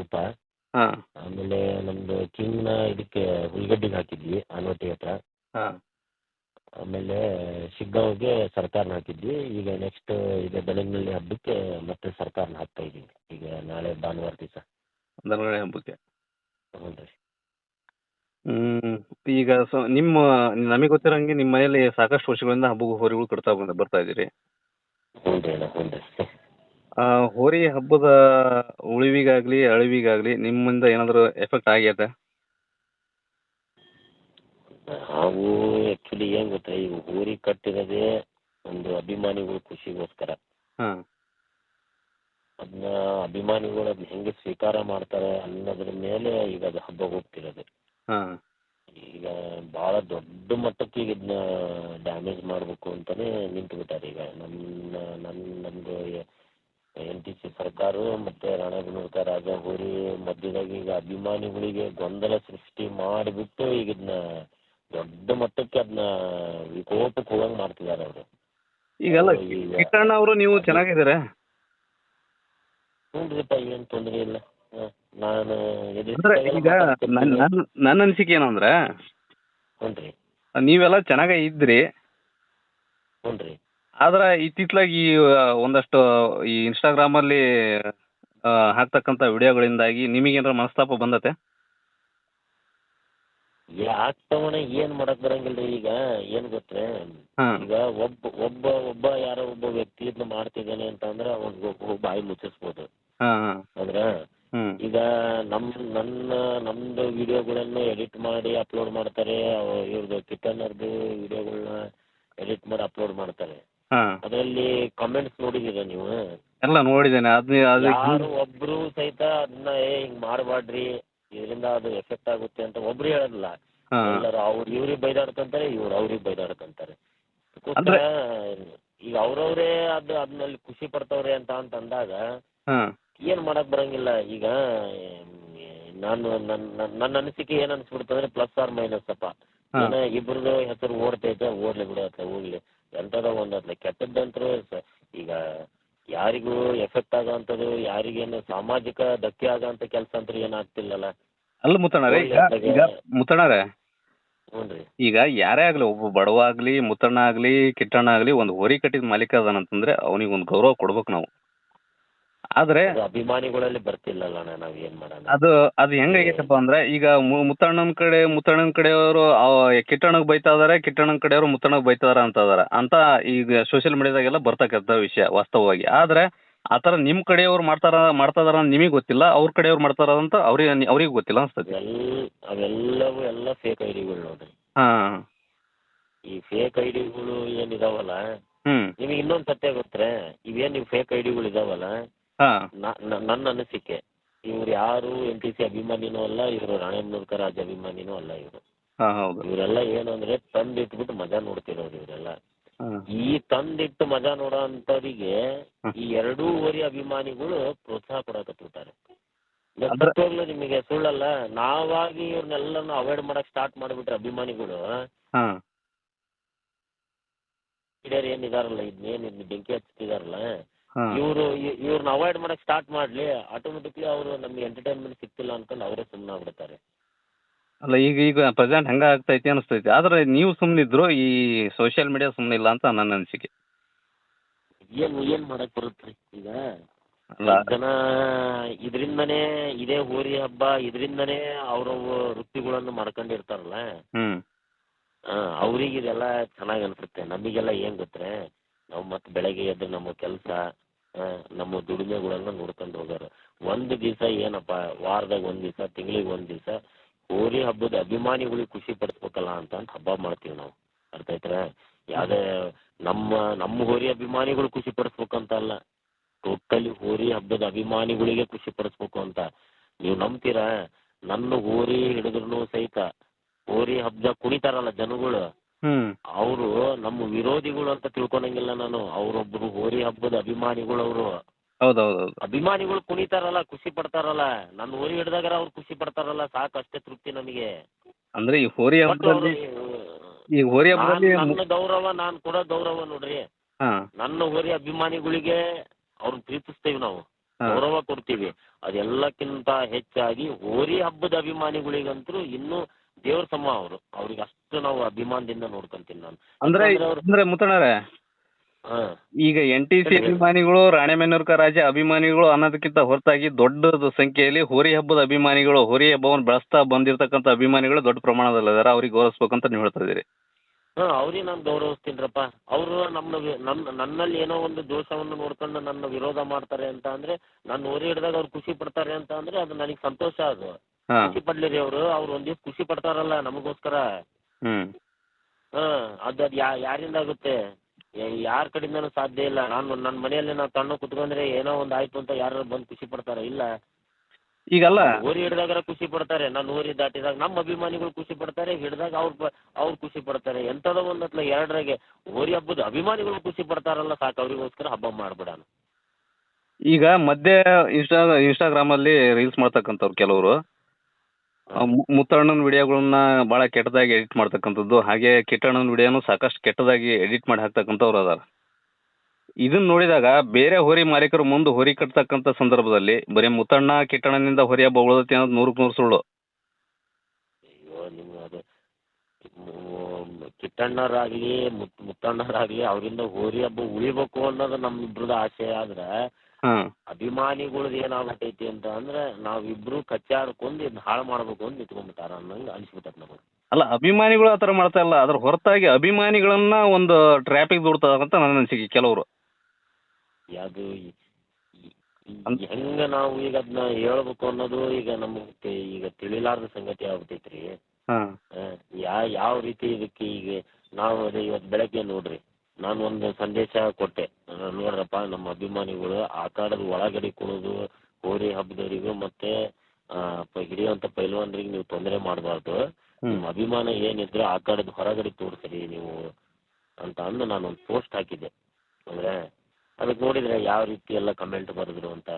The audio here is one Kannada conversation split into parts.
ಉಪ. ಹಾಂ ಆಮೇಲೆ ನಮ್ದು ಕಿಂಗ್ನ ಇದಕ್ಕೆ ಹುಲ್ಗಡ್ಡಿಗೆ ಹಾಕಿದ್ವಿ ಆನವಟ್ಟಿ ಹತ್ರ. ಹಾಂ ಆಮೇಲೆ ಶಿಗ್ಗಾಂವ್ಗೆ ಸರ್ಕಾರನ ಹಾಕಿದ್ವಿ. ಈಗ ನೆಕ್ಸ್ಟ್ ಈಗ ಬೆಳಗ್ನಲ್ಲಿ ಹಬ್ಬಕ್ಕೆ ಮತ್ತೆ ಸರ್ಕಾರನ ಹಾಕ್ತಾ ಇದ್ದೀವಿ ಈಗ ನಾಳೆ ಭಾನುವಾರ ದಿವಸ. ದನಗಳ ಹಬ್ಬಕ್ಕೆ. ಹ್ಞೂ ರೀ. ಈಗ ನಮಗೆ ಗೊತ್ತಿರೋಂಗೆ ನಿಮ್ಮ ಮನೆಯಲ್ಲಿ ಸಾಕಷ್ಟು ವರ್ಷಗಳಿಂದ ಹಬ್ಬ ಹೋರಿಗಳು ಬರ್ತಾ ಇದ್ದೀರಿ. ಹ್ಞೂ ರೀ ಅಣ್ಣ, ಹ್ಞೂ ರೀ. ಹೋರಿ ಹಬ್ಬದ ಉಳಿವಿಗಾಗಲಿ ಅಳಿವಿಗಾಗಲಿ ನಿಮ್ಮಿಂದ ಏನಾದರೂ ಎಫೆಕ್ಟ್ ಆಗ್ಯದ? ನಾವು ಆ್ಯಕ್ಚುಲಿ ಏನು ಗೊತ್ತಾ, ಈಗ ಹೋರಿ ಕಟ್ಟಿರೋದೇ ಒಂದು ಅಭಿಮಾನಿಗಳು ಖುಷಿಗೋಸ್ಕರ. ಹಾಂ ಅದನ್ನ ಅಭಿಮಾನಿಗಳು ಅದನ್ನ ಹೆಂಗೆ ಸ್ವೀಕಾರ ಮಾಡ್ತಾರೆ ಅನ್ನೋದ್ರ ಮೇಲೆ ಈಗ ಅದು ಹಬ್ಬ ಹೋಗ್ತಿರೋದು. ಹಾಂ ಈಗ ಭಾಳ ದೊಡ್ಡ ಮಟ್ಟಕ್ಕೆ ಈಗ ಇದನ್ನ ಡ್ಯಾಮೇಜ್ ಮಾಡಬೇಕು ಅಂತಲೇ ನಿಂತುಬಿಟ್ಟಾರೆ. ಈಗ ನಮ್ದು NTC ಸರ್ಕಾರ ಮತ್ತು ರಾಣೆಬೆನ್ನೂರು ರಾಜ ಹೋರಿ ಮಧ್ಯದಾಗ ಈಗ ಅಭಿಮಾನಿಗಳಿಗೆ ಗೊಂದಲ ಸೃಷ್ಟಿ ಮಾಡಿಬಿಟ್ಟು ಈಗ ಇದನ್ನ ದೊಡ್ಡ ಮಟ್ಟಕ್ಕೆ ಅದನ್ನ ವಿಕೋಪಕ್ಕೆ ಹೋಗಂಗೆ ಮಾಡ್ತಿದ್ದಾರೆ ಅವರು. ಈಗೆಲ್ಲ ಕಿಟ್ಟಣ್ಣ ಅವರು ನೀವು ಚೆನ್ನಾಗಿದ್ದೀರಾ? ಹ್ಞೂ ರೀಪ್ಪ, ಏನು ತೊಂದರೆ ಇಲ್ಲ. ನಾನು ಅಂದ್ರೆ ಈಗ ನನ್ನ ಅನಿಸಿಕೆ ಏನಂದ್ರೆ, ಹ್ಞೂ ರೀ, ನೀವೆಲ್ಲ ಚೆನ್ನಾಗೇ ಇದ್ರಿ. ಹ್ಞೂ ರೀ. ಆದ್ರೆ ಇತ್ತಿತ್ತಲಾಗಿ ಈ ಒಂದಷ್ಟು ಈ ಇನ್ಸ್ಟಾಗ್ರಾಮಲ್ಲಿ ಹಾಕ್ತಕ್ಕಂಥ ವಿಡಿಯೋಗಳಿಂದಾಗಿ ನಿಮಗೇನಾರ ಮನಸ್ತಾಪ ಬಂದತೆ? ಆಗ್ತಾವಣ, ಏನು ಮಾಡಕ್ ಬರಂಗಿಲ್ಲ ರೀ. ಈಗ ಏನು ಗೊತ್ತೇ, ಈಗ ಒಬ್ಬ ಯಾರೋ ಒಬ್ಬ ವ್ಯಕ್ತಿ ಇದನ್ನ ಮಾಡ್ತಿದ್ದಾನೆ ಅಂತ ಅಂದ್ರೆ ಅವ್ನಿಗೆ ಬಾಯಿ ಮುಚ್ಚಿಸ್ಬೋದು. ಆದ್ರೆ ಈಗ ನಮ್ದು ವಿಡಿಯೋಗಳನ್ನು ಎಡಿಟ್ ಮಾಡಿ ಅಪ್ಲೋಡ್ ಮಾಡ್ತಾರೆ. ಇವ್ರದ್ದು ಕಿಟ್ಟಣ್ಣರ್ದು ವಿಡಿಯೋಗಳನ್ನ ಎಡಿಟ್ ಮಾಡಿ ಅಪ್ಲೋಡ್ ಮಾಡ್ತಾರೆ. ಅದರಲ್ಲಿ ಕಮೆಂಟ್ಸ್ ನೋಡಿದೀರ ನೀವು? ಎಲ್ಲ ನೋಡಿದ್ದೇನೆ. ಯಾರು ಒಬ್ರು ಸಹಿತ ಅದನ್ನ ಹಿಂಗ್ ಮಾಡಬಾಡ್ರಿ, ಇದರಿಂದ ಅದು ಎಫೆಕ್ಟ್ ಆಗುತ್ತೆ ಅಂತ ಒಬ್ರು ಹೇಳಲ್ಲ. ಎಲ್ಲರೂ ಇವ್ರಿಗೆ ಬೈದಾಡ್ಕೊಂತಾರೆ, ಇವ್ರು ಅವ್ರಿಗೆ ಬೈದಾಡ್ಕೊಂತಾರೆ. ಈಗ ಅವ್ರವ್ರೇ ಅದ್ನಲ್ಲಿ ಖುಷಿ ಪಡ್ತವ್ರೆ ಅಂತ ಅಂದಾಗ ಏನ್ ಮಾಡಕ್ ಬರಂಗಿಲ್ಲ. ಈಗ ನನ್ನ ಅನಿಸಿಕೆ ಏನ್ ಅನ್ಸ್ಬಿಡ್ತಂದ್ರೆ ಪ್ಲಸ್ ಆರ್ ಮೈನಸ್ ಅಪ್ಪ. ಇಬ್ರದ್ದು ಹೆಸರು ಓಡ್ತೈತೆ, ಓಡ್ಲಿ ಬಿಡು ಅತ್ಲ, ಹೋಗ್ಲಿ. ಎಂತದ ಒಂದತ್ಲ ಕೆಟ್ಟದ್ದಂತರೂ ಈಗ ಯಾರಿಗೂ ಎಫೆಕ್ಟ್ ಆಗೋಂಥದ್ದು, ಯಾರಿಗೇನು ಸಾಮಾಜಿಕ ಧಕ್ಕೆ ಆಗೋಂಥ ಕೆಲಸ ಅಂತ ಏನಾಗ್ತಿಲ್ಲಲ್ಲ. ಅಲ್ಲ ಮುತ್ತಣ್ಣರೇ, ಈಗ ಮುತ್ತಣ್ಣರೇ, ಹ್ಞೂ ರೀ, ಈಗ ಯಾರೇ ಆಗಲಿ, ಒಬ್ಬ ಬಡವ ಆಗಲಿ, ಮುತ್ತಣ್ಣ ಆಗಲಿ, ಕಿಟ್ಟಣ್ಣ ಆಗಲಿ, ಒಂದು ಹೋರಿ ಕಟ್ಟಿದ ಮಾಲೀಕ ಅದಾನಂತಂದ್ರೆ ಅವನಿಗೆ ಒಂದು ಗೌರವ ಕೊಡ್ಬೇಕು ನಾವು. ಆದ್ರೆ ಅಭಿಮಾನಿಗಳಲ್ಲಿ ಬರ್ತಿಲ್ಲಲ್ಲ, ನಾವ್ ಏನ್ ಮಾಡೋಣ? ಅದು ಹೆಂಗಾಗೈತಪ್ಪ ಅಂದ್ರೆ, ಈಗ ಮುತ್ತಣ್ಣನ ಕಡೆಯವರು ಕಿಟ್ಟಣ್ಣಗೆ ಬೈತಾ ಇದಾರೆ, ಕಿಟ್ಟಣ್ಣನ ಕಡೆಯವರು ಮುತ್ತಣ್ಣಗೆ ಬೈತಾ ಇದಾರೆ ಅಂತ ಈಗ ಸೋಷಿಯಲ್ ಮೀಡಿಯಾದಾಗೆಲ್ಲ ಬರ್ತಕ್ಕಂಥ ವಿಷಯ ವಾಸ್ತವವಾಗಿ. ಆದ್ರೆ ಆತರ ನಿಮ್ ಕಡೆಯವ್ರು ಮಾಡ್ತಾ ಇದಾರ ನಿಮಗೆ ಗೊತ್ತಿಲ್ಲ, ಅವ್ರ ಕಡೆಯವ್ರು ಮಾಡ್ತಾರ ಅಂತ ಅವ್ರಿಗೆ ಗೊತ್ತಿಲ್ಲ ಅನ್ಸ್ತದೆ. ಅವೆಲ್ಲವೂ ಎಲ್ಲ ಫೇಕ್ ಐಡಿಗಳು ನೋಡ್ರಿ. ಈ ಫೇಕ್ ಐಡಿಗಳು ಏನಿದಾವಲ್ಲ, ನಿಮಗೆ ಇನ್ನೊಂದು ಸತ್ಯ ಗೊತ್ತೇ, ಇವೇನ್ ನೀವು ಫೇಕ್ ಐಡಿಗಳು ಇದಾವಲ್ಲ, ನನ್ನ ಅನಿಸಿಕೆ ಇವ್ರು ಯಾರು NTC ಅಭಿಮಾನಿನೂ ಅಲ್ಲ, ಇವರು ರಾಣೆಬೆನ್ನೂರು ರಾಜ ಅಭಿಮಾನಿನೂ ಅಲ್ಲ. ಇವರೆಲ್ಲ ಏನು ಅಂದ್ರೆ ತಂದಿಟ್ಬಿಟ್ಟು ಮಜಾ ನೋಡ್ತಿರೋರು ಇವರೆಲ್ಲ. ಈ ತಂದಿಟ್ಟು ಮಜಾ ನೋಡೋ ಅಂತವ್ರಿಗೆ ಈ ಎರಡೂವರೆ ಅಭಿಮಾನಿಗಳು ಪ್ರೋತ್ಸಾಹ ಕೊಡಕತ್ಬಿಟ್ಟಾರೆ. ಸತ್ಯವಾಗ್ಲೂ ನಿಮಗೆ ಸುಳ್ಳಲ್ಲ, ನಾವಾಗಿ ಇವ್ರನ್ನೆಲ್ಲನೂ ಅವಾಯ್ಡ್ ಮಾಡಕ್ ಸ್ಟಾರ್ಟ್ ಮಾಡ್ಬಿಟ್ರೆ ಅಭಿಮಾನಿಗಳು ಏನಿದಾರಲ್ಲ, ಇದನ್ನ ಬೆಂಕಿ ಹಚ್ತಿದಾರಲ್ಲ, ಇವ್ರನ್ನ ಅವಾಯ್ಡ್ ಮಾಡಕ್ ಸ್ಟಾರ್ಟ್ ಮಾಡ್ಲಿ, ಆಟೋಮೆಟಿಕ್ಲಿ ಅವರು ನಮ್ಗೆ ಎಂಟರ್ಟೈನ್ಮೆಂಟ್ ಸಿಕ್ತಿಲ್ಲ ಅನ್ಕೊಂಡು ಅವರೇ ಸುಮ್ಮನೆ ಆಗ್ಬಿಡ್ತಾರೆ. ಅಲ್ಲ, ಈಗ ಪ್ರೆಸೆಂಟ್ ಹಂಗ ಆಗ್ತೈತಿ ಅನಿಸ್ತೈತಿ. ಆದ್ರೆ ನೀವು ಸುಮ್ಮನಿದ್ರು, ಈ ಸೋಷಿಯಲ್ ಮೀಡಿಯಾ ಸುಮ್ಮನಿಲ್ಲ ಅಂತ ನನ್ನ ಅನಿಸಿಕೆ. ಏನ್ ಮಾಡಕ್ ಬರುತ್ತೆ ಈಗ? ಜನ ಇದರಿಂದನೇ, ಇದೇ ಹೋರಿ ಹಬ್ಬ ಇದರಿಂದನೇ ಅವ್ರ ವೃತ್ತಿಗಳನ್ನು ಮಾಡ್ಕೊಂಡಿರ್ತಾರಲ್ಲ, ಅವ್ರಿಗೆ ಇದೆಲ್ಲ ಚೆನ್ನಾಗಿ ಅನ್ಸುತ್ತೆ. ನಮಗೆಲ್ಲ ಏನ್ ಗೊತ್ತೇ, ನಾವು ಮತ್ತೆ ಬೆಳಗ್ಗೆ ಎದ್ದು ನಮ್ಮ ಕೆಲಸ, ನಮ್ಮ ದುಡಿಮೆಗಳನ್ನ ನೋಡ್ಕೊಂಡು ಹೋಗಾರ. ಒಂದು ದಿವಸ ಏನಪ್ಪ, ವಾರದಾಗ ಒಂದ್ ದಿವಸ, ತಿಂಗಳಿಗೆ ಒಂದ್ ದಿವಸ ಹೋರಿ ಹಬ್ಬದ ಅಭಿಮಾನಿಗಳಿಗೆ ಖುಷಿ ಪಡಿಸ್ಬೇಕಲ್ಲ ಅಂತ ಹಬ್ಬ ಮಾಡ್ತೀವಿ ನಾವು. ಅರ್ಥ ಆಯ್ತಾ? ಯಾವ್ದೇ ನಮ್ಮ ಹೋರಿ ಅಭಿಮಾನಿಗಳು ಖುಷಿ ಪಡಿಸ್ಬೇಕಂತ ಅಲ್ಲ, ಟೋಟಲಿ ಹೋರಿ ಹಬ್ಬದ ಅಭಿಮಾನಿಗಳಿಗೆ ಖುಷಿ ಪಡಿಸ್ಬೇಕು ಅಂತ. ನೀವು ನಂಬ್ತೀರಾ? ನನ್ನ ಹೋರಿ ಹಿಡಿದ್ರು ಸಹಿತ ಹೋರಿ ಹಬ್ಬ ಕುಣಿತಾರಲ್ಲ ಜನಗಳು, ಅವರು ನಮ್ಮ ವಿರೋಧಿಗಳು ಅಂತ ತಿಳ್ಕೊಳಂಗಿಲ್ಲ ನಾನು. ಅವರೊಬ್ರು ಹೋರಿ ಹಬ್ಬದ ಅಭಿಮಾನಿಗಳು. ಅವರು ಅಭಿಮಾನಿಗಳು ಕುಣಿತಾರಲ್ಲ, ಖುಷಿ ಪಡ್ತಾರಲ್ಲ, ನನ್ನ ಹೋರಿ ಹಿಡ್ದಾಗಾರ ಅವ್ರು ಖುಷಿ ಪಡ್ತಾರಲ್ಲ, ಸಾಕಷ್ಟೇ ತೃಪ್ತಿ ನಮಗೆ. ಅಂದ್ರೆ ಈ ಹೋರಿ ಹಬ್ಬದಲ್ಲಿ ನನ್ನ ಗೌರವ, ನಾನು ಕೊಡೋ ಗೌರವ ನೋಡ್ರಿ, ನನ್ನ ಹೋರಿ ಅಭಿಮಾನಿಗಳಿಗೆ ಅವ್ರನ್ನ ಪ್ರೀತಿಸ್ತೇವೆ ನಾವು. ಗೌರವ ಕೊಡ್ತೀವಿ. ಅದೆಲ್ಲಕ್ಕಿಂತ ಹೆಚ್ಚಾಗಿ ಹೋರಿ ಹಬ್ಬದ ಅಭಿಮಾನಿಗಳಿಗಂತೂ ಇನ್ನೂ ದೇವ್ರ ಸಮ ಅವ್ರಿಗೆ ಅಷ್ಟು ನಾವು ಅಭಿಮಾನದಿಂದ ನೋಡ್ಕೊಂತೀನಿ ನಾನು. ಅಂದ್ರೆ ಮುತ್ತಣ್ಣರೇ, ಈಗ NTC ಅಭಿಮಾನಿಗಳು, ರಾಣೆಬೆನ್ನೂರು ರಾಜ ಅಭಿಮಾನಿಗಳು ಅನ್ನೋದಕ್ಕಿಂತ ಹೊರತಾಗಿ ದೊಡ್ಡ ಸಂಖ್ಯೆಯಲ್ಲಿ ಹೋರಿ ಹಬ್ಬದ ಅಭಿಮಾನಿಗಳು, ಹೋರಿ ಹಬ್ಬವನ್ನು ಬೆಳೆಸ್ತಾ ಬಂದಿರತಕ್ಕಂಥ ಅಭಿಮಾನಿಗಳು ದೊಡ್ಡ ಪ್ರಮಾಣದಲ್ಲಿ ಇದಾರೆ. ಅವ್ರಿಗೆ ಗೌರವಿಸ್ಬೇಕಂತ ನೀವು ಹೇಳ್ತಾ ಇದ್ದೀರಿ. ಅವ್ರಿಗೆ ನಾನು ಗೌರವಿಸ್ತೀನಿರಪ್ಪ. ಅವರು ನನ್ನಲ್ಲಿ ಏನೋ ಒಂದು ದೋಷವನ್ನು ನೋಡ್ಕೊಂಡು ನನ್ನ ವಿರೋಧ ಮಾಡ್ತಾರೆ ಅಂತ ಅಂದ್ರೆ, ನಾನು ಹೋರಿ ಹಿಡಿದಾಗ ಅವ್ರು ಖುಷಿ ಪಡ್ತಾರೆ ಅಂತ ಅಂದ್ರೆ ಅದು ನನಗೆ ಸಂತೋಷ. ಅದು ಖುಷಿ ಪಡ್ಲಿರಿ ಅವ್ರು ಒಂದ್ ದಿವ್ಸ ಖುಷಿ ಪಡ್ತಾರಲ್ಲ ನಮಗೋಸ್ಕರ. ಅದು ಯಾರಿಂದ ಆಗುತ್ತೆ? ಯಾರ ಕಡೆಯಿಂದನೂ ಸಾಧ್ಯ ಇಲ್ಲ. ನನ್ನ ಮನೆಯಲ್ಲಿ ನಾವು ತಣ್ಣ ಕುತ್ಕೊಂಡ್ರೆ ಏನೋ ಒಂದು ಆಯ್ತು ಅಂತ ಯಾರು ಬಂದು ಖುಷಿ ಪಡ್ತಾರ? ಇಲ್ಲ. ಈಗಲ್ಲ ಹೋರಿ ಹಿಡಿದಾಗ ಖುಷಿ ಪಡ್ತಾರೆ, ನಾನು ಹೋರಿ ದಾಟಿದಾಗ ನಮ್ಮ ಅಭಿಮಾನಿಗಳು ಖುಷಿ ಪಡ್ತಾರೆ, ಹಿಡಿದಾಗ ಅವ್ರು ಖುಷಿ ಪಡ್ತಾರೆ. ಎಂಥದೋ ಒಂದತ್ಲ ಎರಡರಾಗೆ ಹೋರಿ ಹಬ್ಬದ ಅಭಿಮಾನಿಗಳು ಖುಷಿ ಪಡ್ತಾರಲ್ಲ, ಸಾಕು, ಅವ್ರಿಗೋಸ್ಕರ ಹಬ್ಬ ಮಾಡ್ಬಿಡೋಣ. ಈಗ ಮಧ್ಯೆ ಇನ್ಸ್ಟಾಗ್ರಾಮಲ್ಲಿ ರೀಲ್ಸ್ ಮಾಡ್ತಕ್ಕಂಥವ್ರು ಕೆಲವರು ಮುತ್ತಣ್ಣನ ವಿಡಿಯೋಗಳನ್ನ ಭಾಳ ಕೆಟ್ಟದಾಗಿ ಎಡಿಟ್ ಮಾಡ್ತಕ್ಕಂಥದ್ದು, ಹಾಗೆ ಕಿಟ್ಟಣ್ಣನ ವಿಡಿಯೋನು ಸಾಕಷ್ಟು ಕೆಟ್ಟದಾಗಿ ಎಡಿಟ್ ಮಾಡಿ ಹಾಕ್ತಕ್ಕಂಥವ್ರು ಅದಾರ. ಇದನ್ನ ನೋಡಿದಾಗ ಬೇರೆ ಹೋರಿ ಮಾಲೀಕರು ಮುಂದೆ ಹೋರಿ ಕಟ್ತಕ್ಕಂಥ ಸಂದರ್ಭದಲ್ಲಿ ಬರೀ ಮುತ್ತಣ್ಣ ಕಿಟ್ಟಣ್ಣನಿಂದ ಹೋರಿ ಹಬ್ಬ ಉಳಿದತಿ ಅನ್ನೋದು 100% ಸುಳ್ಳು. ಅಯ್ಯೋ, ನೀವು ಅದು ಕಿಟ್ಟಣ್ಣರಾಗ್ಲಿ ಮುತ್ತಣ್ಣರಾಗ್ಲಿ ಅವರಿಂದ ಹೋರಿ ಹಬ್ಬ ಉಳಿಬೇಕು ಅನ್ನೋದು ನಮ್ಮಿಬ್ರದ ಆಸೆ. ಆದ್ರೆ ಅಭಿಮಾನಿಗಳದ್ದು ಏನಾಗ್ಬಿಟ್ಟೈತಿ ಅಂತ ಅಂದ್ರೆ ನಾವಿಬ್ರು ಕಚ್ಚಾಡ್ಕೊಂಡು ಇದನ್ನ ಹಾಳು ಮಾಡ್ಬೇಕು ಅಂತ ನಿಂತ್ಕೊಂಡ್ಬಿಟ್ಟಾರ ಅನ್ನಂಗೆ ಅನಿಸ್ಬಿಟ್ಟತ್ ನಮಗೆ. ಅಲ್ಲ, ಅಭಿಮಾನಿಗಳು ಆ ಥರ ಮಾಡ್ತಾ ಇಲ್ಲ, ಅದ್ರ ಹೊರತಾಗಿ ಅಭಿಮಾನಿಗಳನ್ನ ಒಂದು ಟ್ರ್ಯಾಪಿಗೆ ದೂಡ್ತಾರಂತ ನನ್ನ ಅನಿಸಿಕೆ ಕೆಲವರು. ಅದು ಹೆಂಗ ನಾವು ಈಗ ಅದನ್ನ ಹೇಳ್ಬೇಕು ಅನ್ನೋದು ಈಗ ನಮಗೆ ಈಗ ತಿಳಿಲಾರ್ದ ಸಂಗತಿ ಆಗ್ಬಿಟ್ಟೈತ್ರಿ. ಯಾವ ರೀತಿ ಇದಕ್ಕೆ ಈಗ ನಾವು ಅದೇ ಇವತ್ತು ಬೆಳಗ್ಗೆ ನೋಡ್ರಿ, ನಾನು ಒಂದು ಸಂದೇಶ ಕೊಟ್ಟೆ, ನೋಡ್ರಪ್ಪ ನಮ್ಮ ಅಭಿಮಾನಿಗಳು ಆಕಾಡದ ಒಳಗಡೆ ಕುಣಿದು ಹೋರಿ ಹಬ್ಬದವರಿಗೂ ಮತ್ತೆ ಹಿಡಿಯುವಂತ ಪೈಲ್ವಾನ್ರಿಗೆ ನೀವು ತೊಂದರೆ ಮಾಡಬಾರ್ದು, ನಿಮ್ಮ ಅಭಿಮಾನ ಏನಿದ್ರು ಆಕಾಡದ ಹೊರಗಡೆ ತೋರಿಸ್ರಿ ನೀವು ಅಂತ ಅಂದು ನಾನು ಒಂದು ಪೋಸ್ಟ್ ಹಾಕಿದ್ದೆ. ಅಂದ್ರೆ ಅದಕ್ಕೆ ನೋಡಿದ್ರೆ ಯಾವ ರೀತಿ ಎಲ್ಲ ಕಮೆಂಟ್ ಬರೆದ್ರು ಅಂತ.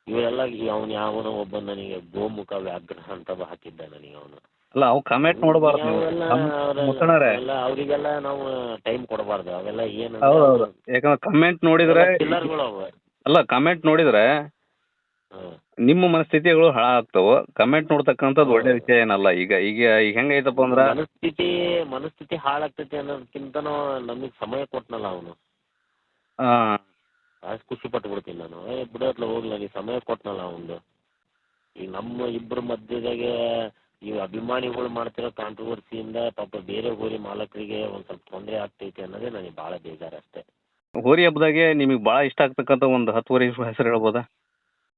ಇವೆಲ್ಲ ಯಾವನೋ ಒಬ್ಬ ನನಗೆ ಗೋಮುಖ ವ್ಯಾಘ್ರ ಅಂತ ಹಾಕಿದ್ದ ನನಗೆ ಅವನು. ಅಲ್ಲ, ಅವು ಕಮೆಂಟ್ ನೋಡಬಾರ್ದು, ಅವರಿಗೆಲ್ಲ ನಾವು ಟೈಮ್ ಕೊಡಬಾರ್ದು. ಅವೆಲ್ಲ ಏನು, ಯಾಕಂದ್ರೆ ಕಮೆಂಟ್ ನೋಡಿದ್ರೆ ಅಲ್ಲ, ಕಮೆಂಟ್ ನೋಡಿದ್ರೆ ನಿಮ್ಮ ಮನಸ್ಥಿತಿಗಳು ಹಾಳಾಗ್ತಾವ. ಕಮೆಂಟ್ ನೋಡ್ತಕ್ಕಂಥದ್ದು ಒಳ್ಳೆ ವಿಷಯ ಏನಲ್ಲ. ಈಗ ಈಗ ಈಗ ಹೆಂಗೈತಪ್ಪ ಅಂದ್ರ ಮನಸ್ಥಿತಿ ಹಾಳಾಗ್ತೈತಿ ಅನ್ನೋದಕ್ಕಿಂತನೂ ನಮಗೆ ಸಮಯ ಕೊಟ್ನಲ್ಲ ಅವನು, ಅಷ್ಟು ಖುಷಿ ಪಟ್ಟು ಬಿಡ್ತೀನಿ ನಾನು. ಬಿಡೋತ್ಲ ಹೋಗ್ಲಿ, ನನಗೆ ಸಮಯ ಕೊಟ್ನಲ್ಲ ಅವನು. ಈಗ ನಮ್ಮ ಇಬ್ಬರ ಮಧ್ಯದಾಗೆ ಈ ಅಭಿಮಾನಿಗಳು ಮಾಡ್ತಿರೋ ಕಾಂಟ್ರವರ್ಸಿಯಿಂದ ಪಾಪ ಬೇರೆ ಹೋರಿ ಮಾಲಕರಿಗೆ ಒಂದು ಸ್ವಲ್ಪ ತೊಂದರೆ ಆಗ್ತೈತಿ ಅನ್ನೋದೇ ನನಗೆ ಭಾಳ ಬೇಜಾರು ಅಷ್ಟೇ. ಹೋರಿ ಹಬ್ಬದಾಗೆ ನಿಮಗೆ ಭಾಳ ಇಷ್ಟ ಆಗ್ತಕ್ಕಂಥ ಒಂದು 10 ಹೋರಿ ಹೆಸರು ಹೇಳ್ಬೋದಾ?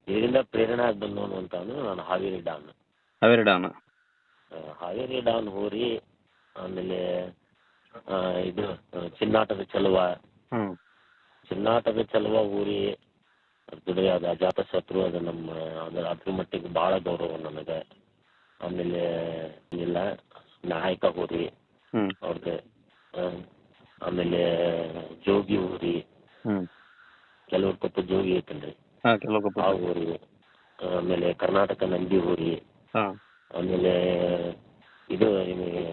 ಇದರಿಂದ ಪ್ರೇರಣೆ ಆಗಿ ಬಂದವನು ಅಂತ ಅಂದ್ರೆ ನಾನು ಹಾವೇರಿ ಡಾನ್. ಹಾವೇರಿ ಡಾನ್ ಹೋರಿ, ಆಮೇಲೆ ಇದು ಚಿನ್ನಾಟದ ಚೆಲುವ ಹೋರಿ ಅದ್ರದ್ದು ಅದು ಅಜಾತ ಶತ್ರು, ಅದು ನಮ್ಮ ಅದ್ರ ಮಟ್ಟಿಗೆ ಭಾಳ ಗೌರವ ನನಗೆ. ಆಮೇಲೆ ಇಲ್ಲ ನಾಯಕ ಹೋರಿ ಅವ್ರದ್ದು, ಆಮೇಲೆ ಜೋಗಿ ಹೋರಿ, ಕೆಲವ್ರ ಕೊಪ್ಪ ಜೋಗಿ ಐತಲ್ರಿ ಆ ಹೋರಿ, ಆಮೇಲೆ ಕರ್ನಾಟಕ ನಂದಿ ಹೋರಿ, ಆಮೇಲೆ ಇದು ನಿಮಗೆ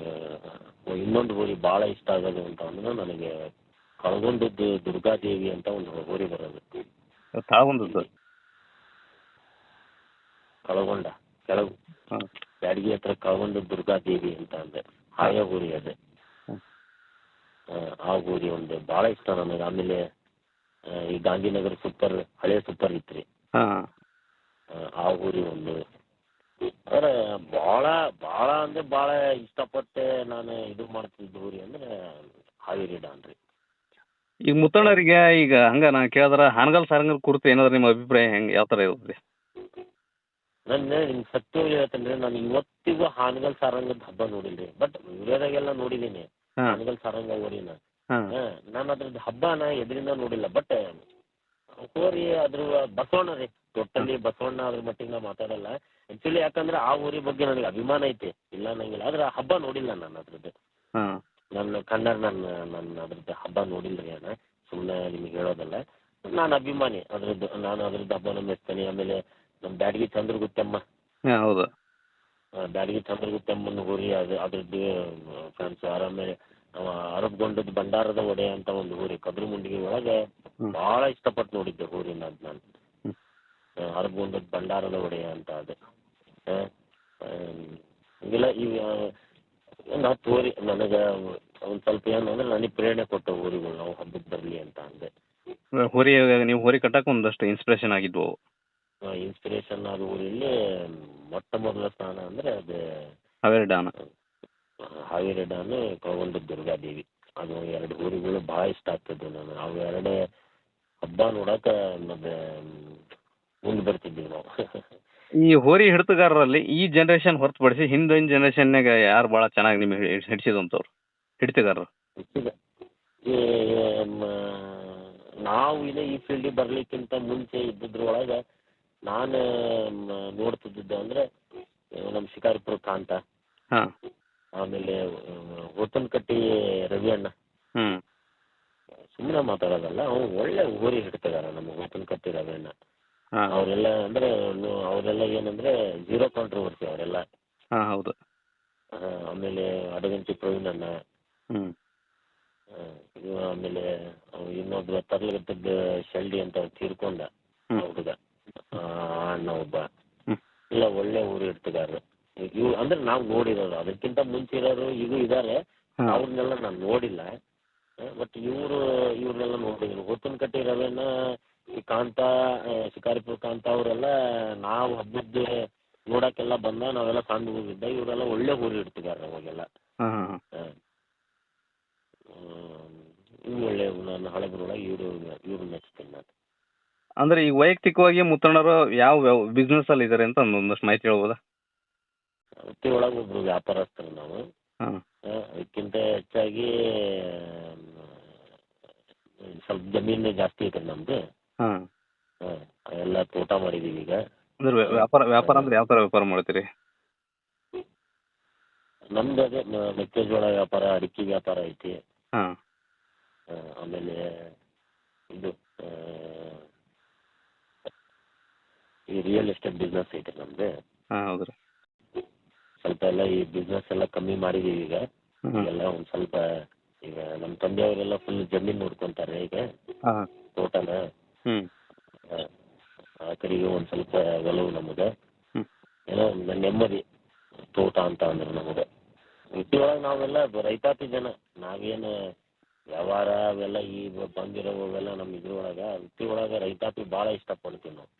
ಇನ್ನೊಂದು ಹೋರಿ ಭಾಳ ಇಷ್ಟ ಆಗೋದು ಅಂತ ಅಂದ್ರೆ ನನಗೆ ಕಳಗೊಂಡದ್ದು ದುರ್ಗಾದೇವಿ ಅಂತ ಒಂದು ಹೋರಿ ಬರೋದು. ಕಳಗೊಂಡ ಬ್ಯಾಡಗಿ ಹತ್ರ ಕಳಗೊಂಡ ದುರ್ಗಾದೇವಿ ಅಂತ ಅಂದ್ರೆ ಹಾಯ ಹೋರಿ ಅದೇ. ಆ ಹೋರಿ ಒಂದು ಭಾಳ ಇಷ್ಟ ನನಗೆ. ಆಮೇಲೆ ಈ ಗಾಂಧಿನಗರ ಹಳೆ ಸೂಪರ್ ಇತ್ರಿ, ಆ ಹೋರಿ ಒಂದು. ಅಂದ್ರೆ ಭಾಳ ಅಂದ್ರೆ ಭಾಳ ಇಷ್ಟಪಟ್ಟೆ ನಾನು ಇದು ಮಾಡ್ತಿದ್ದ ಹೋರಿ ಅಂದ್ರೆ ಹಾವೇರಿ ಡಾನ್ ರೀ. ಈಗ ಮುತ್ತಣ್ಣರಿಗೆ ಈಗ ಹಂಗ ನಾ ಕೇಳಿದ್ರೆ ಹಾನಗಲ್ ಸಾರಂಗಲ್ ಕುರಿತು ಏನಾದ್ರು ನಿಮ್ಮ ಅಭಿಪ್ರಾಯ ಹೆಂಗೆ, ಯಾವ ಥರ ಇರುತ್ತೆ? ನಿಮ್ಗೆ ಸತ್ಯ ಹೇಳ್ತೇನೆ, ನಾನು ಇವತ್ತಿಗೂ ಹಾನಗಲ್ ಸಾರಂಗದ ಹಬ್ಬ ನೋಡಿಲ್ರಿ. ಬಟ್ ವಿಡಿಯೋದಾಗೆಲ್ಲ ನೋಡಿದ್ದೀನಿ ಹಾನಗಲ್ ಸಾರಂಗ ಹೋರಿನ. ನಾನು ಅದ್ರದ್ದು ಹಬ್ಬನ ಎದ್ರಿಂದ ನೋಡಿಲ್ಲ. ಬಟ್ ಹೋರಿ ಅದ್ರ ಬಸವಣ್ಣ ರೀ, ಟೋಟಲಿ ಬಸವಣ್ಣ ಅದ್ರ ಮಟ್ಟಿಗೆ ನಾ ಮಾತಾಡಲ್ಲ ಆ್ಯಕ್ಚುಲಿ. ಯಾಕಂದ್ರೆ ಆ ಹೋರಿ ಬಗ್ಗೆ ನನಗೆ ಅಭಿಮಾನ ಐತೆ, ಇಲ್ಲ ಅನ್ನಂಗಿಲ್ಲ. ಆದ್ರೆ ಹಬ್ಬ ನೋಡಿಲ್ಲ ನಾನು ಅದ್ರದ್ದು. ನನ್ನ ಕಣ್ಣಾರ ನನ್ನ ಅದ್ರದ್ದು ಹಬ್ಬ ನೋಡಿಲ್ರಿ. ನಾನು ಸುಮ್ಮನೆ ನಿಮಗೆ ಹೇಳೋದಲ್ಲ, ನಾನು ಅಭಿಮಾನಿ ಅದ್ರದ್ದು. ನಾನು ಅದ್ರದ್ದು ಹಬ್ಬನ ಮೆಚ್ತೇನೆ. ಆಮೇಲೆ ನಮ್ಮ ಬ್ಯಾಡಗಿ ಚಂದ್ರಗುತ್ತಮ್ಮ, ಬ್ಯಾಡಗಿ ಚಂದ್ರಗುತ್ತಮ್ಮನ ಹೋರಿ ಅದ್ರದ್ದು ಫ್ರೆಂಡ್ಸ್. ಆಮೇಲೆ ಅರಬ್ಗೊಂಡದ್ದು ಭಂಡಾರದ ಒಡೆ ಅಂತ ಒಂದು ಹೋರಿ ಕದ್ರಮುಂಡಿಗೆ ಒಳಗೆ ಭಾಳ ಇಷ್ಟಪಟ್ಟು ನೋಡಿದ್ದೆ ಹೋರಿನ. ಅದು ನಾನು ಅರಗುಂದದ ಭಂಡಾರದ ಒಡೆಯ ಅಂತ ಅದು ಹಿಂಗೆಲ್ಲ ಈಗ ನಾ ತೋರಿ ನನಗೆ ಒಂದು ಸ್ವಲ್ಪ ಏನಂದ್ರೆ ನನಗೆ ಪ್ರೇರಣೆ ಕೊಟ್ಟ ಊರುಗಳು ನಾವು ಹಬ್ಬಕ್ಕೆ ಬರಲಿ ಅಂತ ಅಂದೆ. ಹೋರಿ ನೀವು ಹೋರಿ ಕಟ್ಟಕ್ಕೆ ಒಂದಷ್ಟು ಇನ್ಸ್ಪಿರೇಷನ್ ಆಗಿದ್ವು. ಇನ್ಸ್ಪಿರೇಷನ್ ಆದ ಊರಲ್ಲಿ ಮೊಟ್ಟ ಮೊದಲ ಸ್ಥಾನ ಅಂದರೆ ಅದು ಹಾವೇರಿ ಡಾನ್. ಹಾವೇರಿ ಡಾನು, ಕಳಗೊಂಡ ದುರ್ಗಾದೇವಿ. ಅದು ಎರಡು ಊರುಗಳು ಭಾಳ ಇಷ್ಟ ಆಗ್ತದೆ ನಾನು. ಅವು ಎರಡೇ ಹಬ್ಬ ನೋಡಕ್ಕೆ ಮತ್ತೆ ಮುಂದೆ ಬರ್ತಿದ್ದೀವಿ ನಾವು. ಈ ಹೋರಿ ಹಿಡಿತಗಾರರಲ್ಲಿ ಈ ಜನ್ರೇಷನ್ ಹೊರತುಪಡಿಸಿ ಹಿಂದಿನ ಜನ್ರೇಷನ್ನಾಗ ಯಾರು ಭಾಳ ಚೆನ್ನಾಗಿ ನಿಮಗೆ ಹಿಡಿಸಿದಂಥವ್ರು ಹಿಡಿತಗಾರರು? ಈ ನಾವು ಈ ಫೀಲ್ಡಿಗೆ ಬರಲಿಕ್ಕಿಂತ ಮುಂಚೆ ಇದ್ದಿದ್ರೊಳಗೆ ನಾನು ನೋಡ್ತಿದ್ದಿದ್ದು ಅಂದರೆ ನಮ್ಮ ಶಿಕಾರಿಪುರ ಕಾಂತ, ಹಾಂ, ಆಮೇಲೆ ಹೋತನಕಟ್ಟಿ ರವಿಯಣ್ಣ. ಸುಮ್ಮನೆ ಮಾತಾಡೋದಲ್ಲ, ಅವ್ನು ಒಳ್ಳೆ ಹೋರಿ ಹಿಡ್ತಗಾರ ನಮ್ಮ ಹೋತನಕಟ್ಟಿ ರವಿಯಣ್ಣ. ಅವರೆಲ್ಲ ಅಂದರೆ ಅವರೆಲ್ಲ ಏನಂದರೆ ಝೀರೋ ಕಾಂಟ್ರವರ್ಸಿ ಅವರೆಲ್ಲ. ಹಾಂ, ಹೌದು. ಆಮೇಲೆ ಅಡಗಂಟಿ ಪ್ರವೀಣಣ್ಣ, ಆಮೇಲೆ ಇನ್ನೊಬ್ಬ ತರ್ಲಗತ್ತದ ಶೆಲ್ಡಿ ಅಂತ ತೀರ್ಕೊಂಡ ಹುಡುಗ ಅಣ್ಣ ಒಬ್ಬ, ಇಲ್ಲ ಒಳ್ಳೆ ಊರು ಇಡ್ತಿದಾರೆ ಇವು. ಅಂದ್ರೆ ನಾವು ನೋಡಿರೋರು, ಅದಕ್ಕಿಂತ ಮುಂಚೆ ಇರೋರು ಈಗೂ ಇದ್ದಾರೆ, ಅವ್ರನ್ನೆಲ್ಲ ನಾನು ನೋಡಿಲ್ಲ. ಬಟ್ ಇವ್ರನ್ನೆಲ್ಲ ನೋಡಿದ್ದೀನಿ. ಹೋತನಕಟ್ಟಿ ರವಿಯನ್ನ, ಈ ಕಾಂತ, ಶಿಕಾರಿಪುರ ಕಾಂತ ಅವರೆಲ್ಲ ನಾವು ಹಬ್ಬದ ನೋಡಕ್ಕೆಲ್ಲ ಬಂದ, ನಾವೆಲ್ಲ ಸಣ್ಣ ಊರಿದ್ದ, ಇವರೆಲ್ಲ ಒಳ್ಳೆ ಊರು ಇಡ್ತಿದ್ದಾರೆ ಅವಾಗೆಲ್ಲ. ಇನ್ನು ಒಳ್ಳೆ ನಾನು ಹಳಬರೊಳಗೆ ಇವರು ಮೆಚ್ತೀನಿ ನಾನು. ಅಂದ್ರೆ ಈಗ ವೈಯಕ್ತಿಕವಾಗಿ ಮುತ್ತಣ್ಣರು ಯಾವ ಬಿಸ್ನೆಸ್ ಅಲ್ಲಿ ಇದ್ದಾರೆ ಅಂತ ಒಂದಷ್ಟು ಮಾಹಿತಿ ಹೇಳ್ಬೋದಾ? ವೃತ್ತಿ ಒಳಗೆ ಒಬ್ರು ವ್ಯಾಪಾರಸ್ಥರು ನಾವು. ಅದಕ್ಕಿಂತ ಹೆಚ್ಚಾಗಿ ಸ್ವಲ್ಪ ಜಮೀನು ಜಾಸ್ತಿ ಐತೆ ನಮ್ದು. ಎಲ್ಲ ತೋಟ ಮಾಡಿದೀವಿ ಈಗ. ಅಂದ್ರೆ ವ್ಯಾಪಾರ ಅಂದ್ರೆ ಯಾವ ತರ ವ್ಯಾಪಾರ ಮಾಡ್ತೀರಿ? ನಮ್ದು ಅದೇ ಮೆಕ್ಕೆಜೋಳ ವ್ಯಾಪಾರ, ಅಡಿಕೆ ವ್ಯಾಪಾರ ಐತಿ. ಆಮೇಲೆ ಇದು ಈ ರಿಯಲ್ ಎಸ್ಟೇಟ್ ಬಿಸ್ನೆಸ್ ಐತೆ ನಮ್ದು. ಹೌದ್ರಿ. ಸ್ವಲ್ಪ ಎಲ್ಲ ಈ ಬಿಸ್ನೆಸ್ ಎಲ್ಲ ಕಮ್ಮಿ ಮಾಡಿದೀವಿ ಈಗ. ಎಲ್ಲ ಒಂದು ಸ್ವಲ್ಪ ಈಗ ನಮ್ಮ ತಂದೆಯವರೆಲ್ಲ ಫುಲ್ ಜಮೀನು ನೋಡ್ಕೊಂತಾರೆ ಈಗ, ತೋಟನ. ಆ ಕಡೆಗೆ ಒಂದು ಸ್ವಲ್ಪ ಒಲವು ನಮಗೆ, ಏನೋ ನೆಮ್ಮದಿ ತೋಟ ಅಂತ ಅಂದ್ರೆ ನಮಗೆ. ವೃತ್ತಿ ಒಳಗೆ ನಾವೆಲ್ಲ ರೈತಾಪಿ ಜನ, ನಾವೇನು ವ್ಯವಹಾರ ಅವೆಲ್ಲ ಈ ಬಂದಿರೋವೆಲ್ಲ ನಮ್ಮ ಇದ್ರೊಳಗೆ ವೃತ್ತಿ ಒಳಗೆ ರೈತಾಪಿ ಭಾಳ ಇಷ್ಟಪಡ್ತೀವಿ ನಾವು.